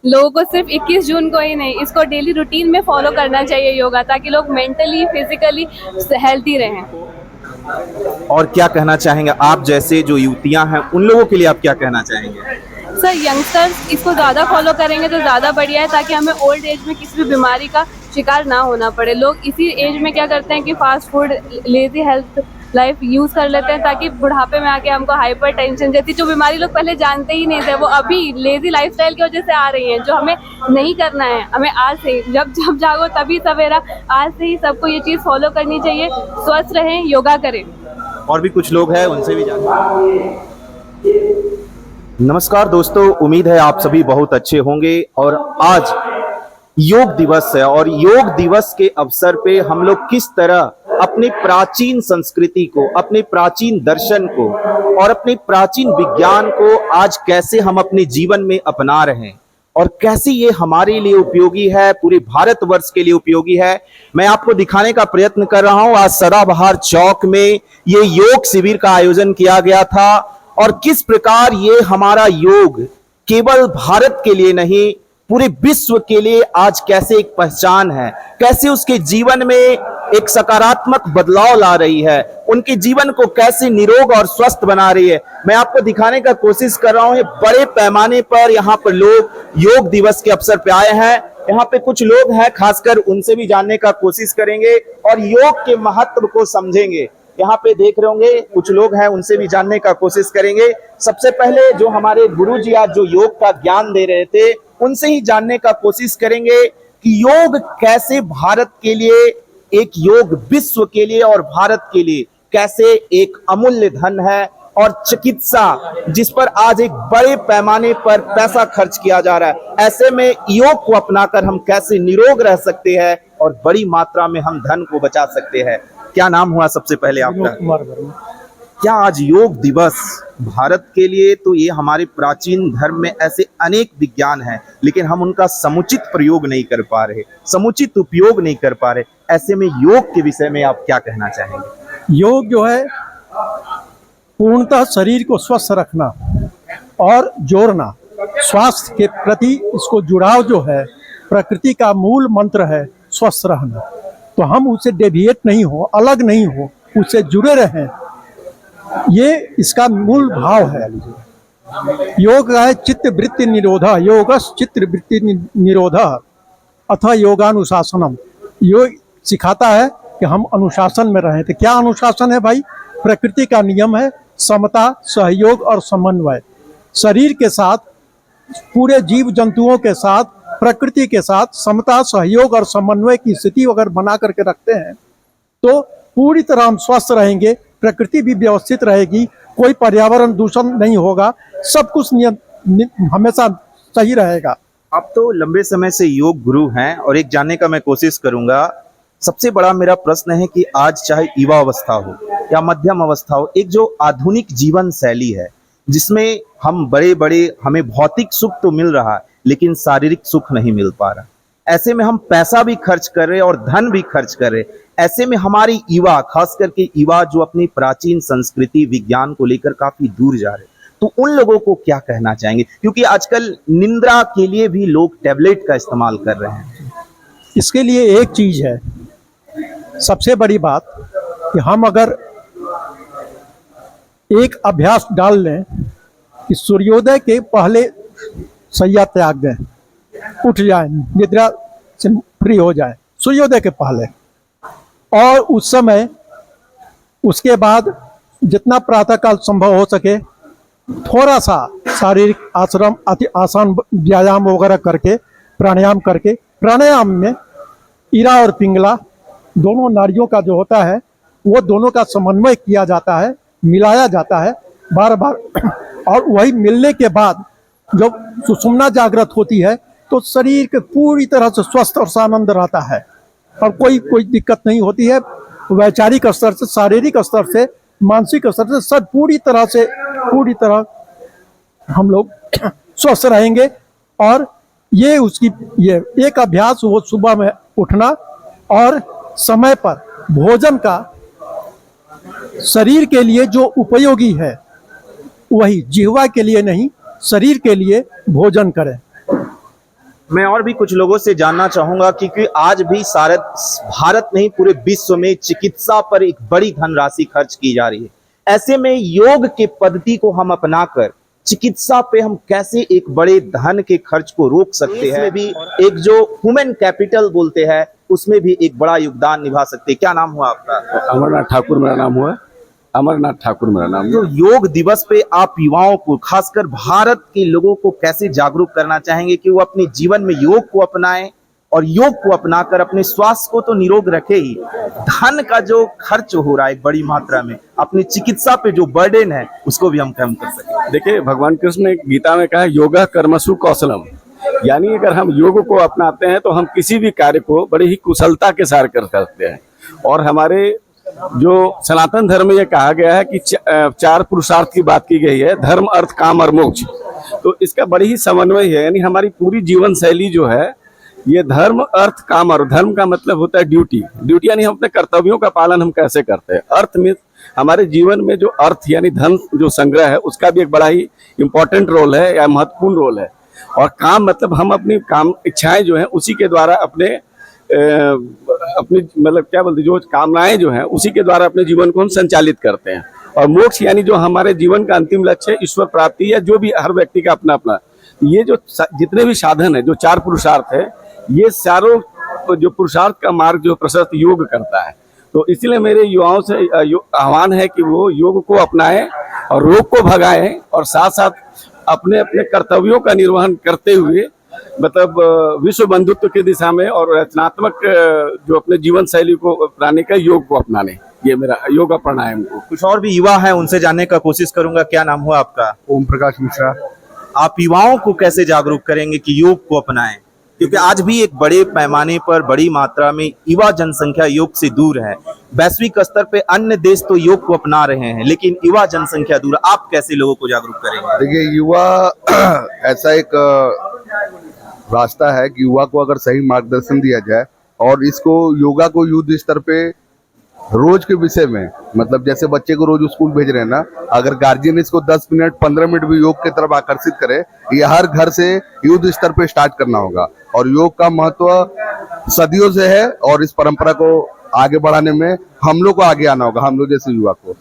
लोगों को सिर्फ 21 जून को ही नहीं, इसको डेली रूटीन में फॉलो करना चाहिए योगा, ताकि लोग मेंटली फिजिकली हेल्थी रहें। और क्या कहना चाहेंगे आप जैसे जो युवतियां हैं उन लोगों के लिए आप क्या कहना चाहेंगे? सर, यंगस्टर्स इसको ज़्यादा फॉलो करेंगे तो ज़्यादा बढ़िया है, ताकि हमें ओल्ड एज में किसी भी बीमारी का शिकार ना होना पड़े। लोग इसी एज में क्या करते हैं कि fast food, lazy health life use कर लेते हैं, ताकि बुढ़ापे में आके हमको हाइपर टेंशन जैसी जो बीमारी लोग पहले जानते ही नहीं थे, वो अभी लेजी लाइफस्टाइल की वजह से आ रही हैं, जो हमें नहीं करना है। हमें आज से ही, जब जब जागो तभी सवेरा, आज से ही सबको ये चीज़ फॉलो करनी चाहिए। स्वस्थ रहें, योगा करें। और भी कुछ लोग हैं, उनसे भी जानते हैं। नमस्कार दोस्तों, उम्मीद है आप सभी बहुत अच्छे होंगे। और आज योग दिवस है और योग दिवस के अवसर पे हम लोग किस तरह अपने प्राचीन संस्कृति को, अपने प्राचीन दर्शन को और अपने प्राचीन विज्ञान को आज कैसे हम अपने जीवन में अपना रहे हैं और कैसे ये हमारे लिए उपयोगी है, पूरे भारतवर्ष के लिए उपयोगी है, मैं आपको दिखाने का प्रयत्न कर रहा हूं। आज सदाबहार चौक में ये योग शिविर का आयोजन किया गया था और किस प्रकार ये हमारा योग केवल भारत के लिए नहीं, पूरे विश्व के लिए आज कैसे एक पहचान है, कैसे उसके जीवन में एक सकारात्मक बदलाव ला रही है, उनके जीवन को कैसे निरोग और स्वस्थ बना रही है, मैं आपको दिखाने का कोशिश कर रहा हूं। बड़े पैमाने पर यहाँ पर लोग योग दिवस के अवसर पे आए हैं। यहाँ पे कुछ लोग हैं, खासकर उनसे भी जानने का कोशिश करेंगे और योग के महत्व को समझेंगे। यहाँ पे देख रहे होंगे कुछ लोग हैं, उनसे भी जानने का कोशिश करेंगे। सबसे पहले जो हमारे गुरुजी आज जो योग का ज्ञान दे रहे थे, उनसे ही जानने का कोशिश करेंगे कि योग कैसे भारत के लिए, एक योग विश्व के लिए और भारत के लिए कैसे एक अमूल्य धन है और चिकित्सा जिस पर आज एक बड़े पैमाने पर पैसा खर्च किया जा रहा है, ऐसे में योग को अपनाकर हम कैसे निरोग रह सकते हैं और बड़ी मात्रा में हम धन को बचा सकते हैं। क्या नाम हुआ सबसे पहले आपका? कुमार वर्मा। क्या आज योग दिवस भारत के लिए, तो ये हमारे प्राचीन धर्म में ऐसे अनेक विज्ञान हैं लेकिन हम उनका समुचित प्रयोग नहीं कर पा रहे, समुचित उपयोग नहीं कर पा रहे, ऐसे में योग के विषय में आप क्या कहना चाहेंगे? योग जो है पूर्णतः शरीर को स्वस्थ रखना और जोड़ना, स्वास्थ्य के प्रति इसको जुड़ाव जो है, प्रकृति का मूल मंत्र है स्वस्थ रहना। तो हम उससे डेविएट नहीं हो, अलग नहीं हो, उससे जुड़े रहें, ये इसका मूल भाव है। योग का है चित्त वृत्ति निरोधा, योगस चित्त वृत्ति निरोधा अथ योगानुशासनम। योग सिखाता है कि हम अनुशासन में रहें। तो क्या अनुशासन है भाई? प्रकृति का नियम है समता, सहयोग और समन्वय। शरीर के साथ, पूरे जीव जंतुओं के साथ, प्रकृति के साथ समता, सहयोग और समन्वय की स्थिति अगर बना करके रखते हैं तो पूरी तरह हम स्वस्थ रहेंगे, प्रकृति भी व्यवस्थित रहेगी, कोई पर्यावरण दूषण नहीं होगा, सब कुछ हमेशा सही रहेगा। आप तो लंबे समय से योग गुरु हैं और एक जानने का मैं कोशिश करूंगा, सबसे बड़ा मेरा प्रश्न है कि आज चाहे युवा अवस्था हो या मध्यम अवस्था हो, एक जो आधुनिक जीवन शैली है जिसमें हम बड़े बड़े, हमें भौतिक सुख तो मिल रहा है लेकिन शारीरिक सुख नहीं मिल पा रहा, ऐसे में हम पैसा भी खर्च कर रहे और धन भी खर्च कर रहे, ऐसे में हमारी युवा, खास करके युवा जो अपनी प्राचीन संस्कृति विज्ञान को लेकर काफी दूर जा रहे, तो उन लोगों को क्या कहना चाहेंगे? क्योंकि आजकल निंद्रा के लिए भी लोग टैबलेट का इस्तेमाल कर रहे हैं। इसके लिए एक चीज है, सबसे बड़ी बात कि हम अगर एक अभ्यास डाल लें कि सूर्योदय के पहले सैया त्याग दें, उठ जाए, निद्रा से फ्री हो जाए सूर्योदय के पहले, और उस समय उसके बाद जितना प्रातःकाल संभव हो सके थोड़ा सा शारीरिक आसान व्यायाम वगैरह करके, प्राणायाम करके, प्राणायाम में ईरा और पिंगला दोनों नाड़ियों का जो होता है वो दोनों का समन्वय किया जाता है, मिलाया जाता है बार बार, और वही मिलने के बाद जब सुषुम्ना जागृत होती है तो शरीर के पूरी तरह से स्वस्थ और आनंद रहता है और कोई दिक्कत नहीं होती है। वैचारिक स्तर से, शारीरिक स्तर से, मानसिक स्तर से, सब पूरी तरह हम लोग स्वस्थ रहेंगे। और ये एक अभ्यास, वो सुबह में उठना और समय पर भोजन का, शरीर के लिए जो उपयोगी है वही, जिह्वा के लिए नहीं, शरीर के लिए भोजन करें। मैं और भी कुछ लोगों से जानना चाहूंगा क्योंकि आज भी सारे भारत नहीं पूरे विश्व में चिकित्सा पर एक बड़ी धनराशि खर्च की जा रही है। ऐसे में योग के पद्धति को हम अपनाकर चिकित्सा पे हम कैसे एक बड़े धन के खर्च को रोक सकते हैं, भी एक जो ह्यूमन कैपिटल बोलते हैं उसमें भी एक बड़ा योगदान निभा सकते हैं। क्या नाम हुआ आपका? अमरनाथ ठाकुर मेरा नाम हुआ। अमरनाथ ठाकुर मेरा नाम। तो योग दिवस पे आप युवाओं को, खासकर भारत के लोगों को कैसे जागरूक करना चाहेंगे कि वो अपने जीवन में योग को अपनाएं और योग को अपनाकर अपने स्वास्थ्य को तो निरोग रखे ही, धन का जो खर्च हो रहा है बड़ी मात्रा में, अपनी चिकित्सा पे जो बर्डन है उसको भी हम कम कर सकें। देखिए, भगवान कृष्ण ने गीता में कहा योगा कर्मसु कौशलम, यानी अगर हम योग को अपनाते हैं तो हम किसी भी कार्य को बड़ी ही कुशलता के साथ कर सकते हैं। और हमारे जो सनातन धर्म में ये कहा गया है कि चार पुरुषार्थ की बात की गई है, धर्म, अर्थ, काम और मोक्ष। तो इसका बड़ी ही समन्वय है, यानी हमारी पूरी जीवन शैली जो है ये धर्म, अर्थ, काम, और धर्म का मतलब होता है ड्यूटी। ड्यूटी यानी हम अपने कर्तव्यों का पालन हम कैसे करते हैं। अर्थ में हमारे जीवन में जो अर्थ यानी धन जो संग्रह है उसका भी एक बड़ा ही इम्पोर्टेंट रोल है या महत्वपूर्ण रोल है। और काम मतलब हम अपनी काम इच्छाएं जो हैं उसी के द्वारा अपने अपनी मतलब क्या बोलते जो कामनाएं जो हैं उसी के द्वारा अपने जीवन को हम संचालित करते हैं। और मोक्ष यानी जो हमारे जीवन का अंतिम लक्ष्य है, ईश्वर प्राप्ति, या जो भी हर व्यक्ति का अपना अपना, ये जो जितने भी साधन है, जो चार पुरुषार्थ है, ये चारों जो पुरुषार्थ का मार्ग जो प्रशस्त योग करता है। तो इसलिए मेरे युवाओं से आह्वान है कि वो योग को अपनाएं और रोग को भगाएं और साथ साथ अपने अपने कर्तव्यों का निर्वहन करते हुए मतलब विश्व बंधुत्व की दिशा में और रचनात्मक जो अपने जीवन शैली को अपनाने का योग को अपनाने, ये मेरा योगा प्राणायाम को। कुछ और भी युवा हैं उनसे जानने का कोशिश करूंगा। क्या नाम हुआ आपका? ओम प्रकाश मिश्रा। आप युवाओं को कैसे जागरूक करेंगे कि योग को अपनाएं, क्योंकि आज भी एक बड़े पैमाने पर बड़ी मात्रा में युवा जनसंख्या योग से दूर है। वैश्विक स्तर पे अन्य देश तो योग को अपना रहे हैं लेकिन युवा जनसंख्या दूर। आप कैसे लोगों को जागरूक करेंगे? देखिए, युवा ऐसा एक रास्ता है कि युवा को अगर सही मार्गदर्शन दिया जाए और इसको योगा को युद्ध स्तर पे रोज के विषय में, मतलब जैसे बच्चे को रोज स्कूल भेज रहे हैं ना, अगर गार्जियन इसको 10 मिनट 15 मिनट भी योग की तरफ आकर्षित करे, ये हर घर से युद्ध स्तर पे स्टार्ट करना होगा। और योग का महत्व सदियों से है और इस परंपरा को आगे बढ़ाने में हम लोग को आगे आना होगा, हम लोग जैसे युवा को।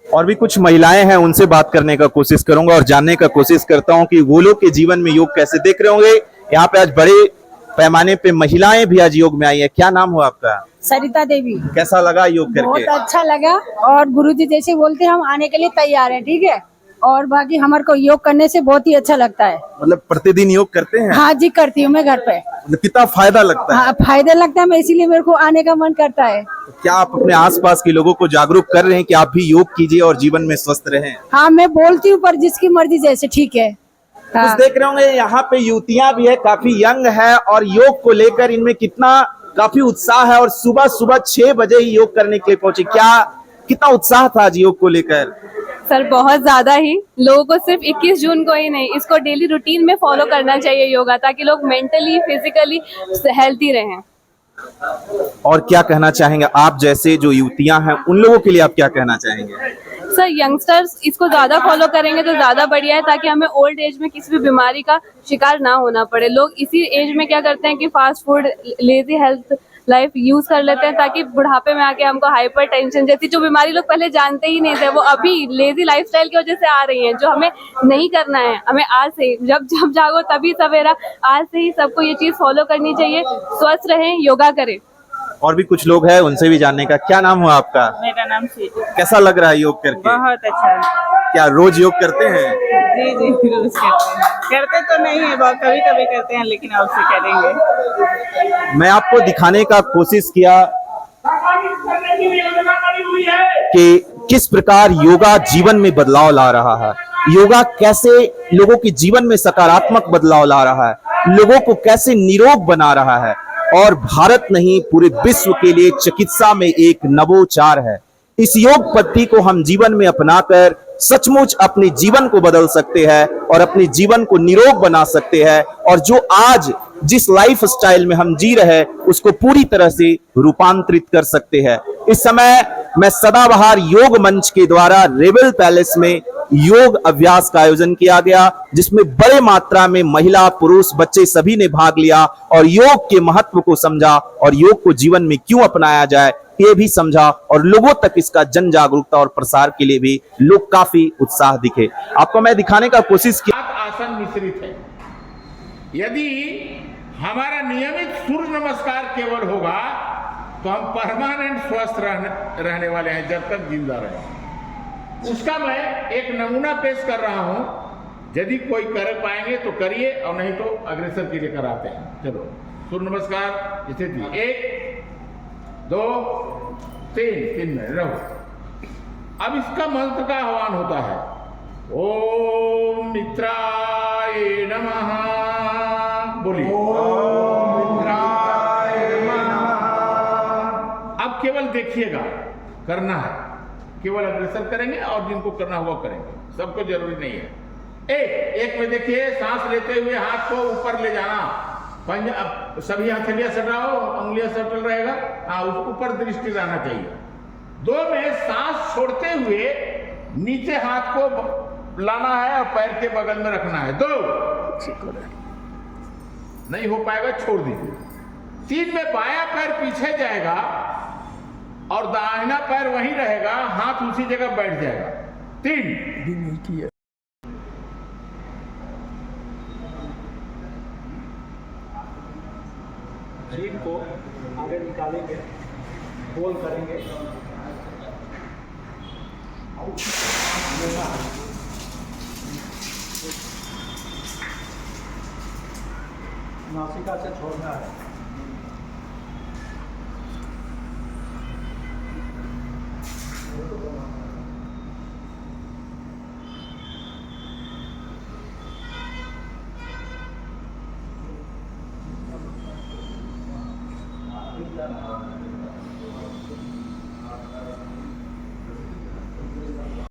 और भी कुछ महिलाएं हैं उनसे बात करने का कोशिश करूंगा और जानने का कोशिश करता हूं कि वो लोग के जीवन में योग कैसे देख रहे होंगे। यहाँ पे आज बड़े पैमाने पे महिलाएं भी आज योग में आई है। क्या नाम हुआ आपका? सरिता देवी। कैसा लगा योग करके? बहुत अच्छा लगा और गुरुजी जैसे बोलते हैं हम आने के लिए तैयार हैं, ठीक है। और बाकी हमारे को योग करने से बहुत ही अच्छा लगता है। मतलब प्रतिदिन योग करते हैं? हाँ जी, करती हूँ मैं घर पे। मतलब कितना फायदा लगता है? हाँ, फायदा लगता है, मैं इसीलिए मेरे को आने का मन करता है। तो क्या आप अपने आसपास के लोगों को जागरूक कर रहे हैं कि आप भी योग कीजिए और जीवन में स्वस्थ रहें? हाँ, मैं बोलती हूँ पर जिसकी मर्जी जैसे, ठीक है। हाँ। कुछ देख रहे होंगे यहाँ पे युवतियां भी है, काफी यंग है और योग को लेकर इनमें कितना काफी उत्साह है और सुबह सुबह 6 बजे ही योग करने के लिए पहुंचे। क्या कितना उत्साह था आज योग को लेकर? सर बहुत ज्यादा ही। लोगों को सिर्फ 21 जून को ही नहीं, इसको डेली रूटीन में फॉलो करना चाहिए योगा, ताकि लोग मेंटली फिजिकली हेल्थी रहें। और क्या कहना चाहेंगे आप जैसे जो युवतियां हैं उन लोगों के लिए आप क्या कहना चाहेंगे? सर यंगस्टर्स इसको ज्यादा फॉलो करेंगे तो ज्यादा बढ़िया है, ताकि हमें ओल्ड एज में किसी भी बीमारी का शिकार ना होना पड़े। लोग इसी एज में क्या करते हैं कि fast food, lazy health life use कर लेते हैं, ताकि बुढ़ापे में आके हमको हाइपर टेंशन जैसी जो बीमारी लोग पहले जानते ही नहीं थे, वो अभी लेजी लाइफस्टाइल की वजह से आ रही हैं, जो हमें नहीं करना है। हमें आज से जब जागो तभी सवेरा, आज से ही सबको ये चीज फॉलो करनी चाहिए। स्वस्थ रहें, योगा करें। और भी कुछ लोग हैं उनसे भी जानने का। क्या नाम हुआ आपका? मेरा नाम सीतू। कैसा लग रहा है योग करके? बहुत अच्छा। क्या रोज योग करते हैं? जी जी, रोज करते हैं। करते तो नहीं है, बहुत कभी कभी करते हैं, लेकिन अब से करेंगे। मैं आपको दिखाने का कोशिश किया कि किस प्रकार योगा जीवन में बदलाव ला रहा है, योगा कैसे लोगों के जीवन में सकारात्मक बदलाव ला रहा है, लोगों को कैसे निरोग बना रहा है और भारत नहीं पूरे विश्व के लिए चिकित्सा में एक नवोचार है। इस योग पद्धति को हम जीवन में अपनाकर सचमुच अपने जीवन को बदल सकते हैं और अपने जीवन को निरोग बना सकते हैं और जो आज जिस लाइफ स्टाइल में हम जी रहे हैं उसको पूरी तरह से रूपांतरित कर सकते हैं। इस समय मैं सदाबहार योग मंच के द्वारा रेबल पैलेस में योग अभ्यास का आयोजन किया गया, जिसमें बड़े मात्रा में महिला, पुरुष, बच्चे सभी ने भाग लिया और योग के महत्व को समझा और योग को जीवन में क्यों अपनाया जाए ये भी समझा और लोगों तक इसका जन जागरूकता और प्रसार के लिए भी लोग काफी उत्साह दिखे। आपको मैं दिखाने का कोशिश की। आसन मिश्रित है। यदि हमारा नियमित सूर्य नमस्कार केवल होगा तो हम परमानेंट स्वस्थ रहने वाले हैं जब तक जिंदा रहे। उसका मैं एक नमूना पेश कर रहा हूं, यदि कोई कर पाएंगे तो करिए और नहीं तो अग्रेसर के लिए कराते हैं। चलो सूर्य नमस्कार स्थिति 1 2 3 में रहो। अब इसका मंत्र का आह्वान होता है, ओम मित्राय नमः। बोलिए ओम मित्राय नमः। अब केवल देखिएगा, करना है, केवल अग्रसर करेंगे और जिनको करना हुआ करेंगे, सबको जरूरी नहीं है। एक में देखिए, सांस लेते हुए हाथ को ऊपर ले जाना, सभी हथेलियां सटाओ, उंगलियां सटल रहेगा, हाँ ऊपर दृष्टि रहना चाहिए। 2 में सांस छोड़ते हुए नीचे हाथ को लाना है और पैर के बगल में रखना है। 2 नहीं हो पाएगा छोड़ दीजिए। 3 में बायां पैर पीछे जाएगा और दाहिना पैर वहीं रहेगा, हाथ उसी जगह बैठ जाएगा। 3 शरीर को आगे निकालेंगे, होल करेंगे, नासिका से छोड़ना है।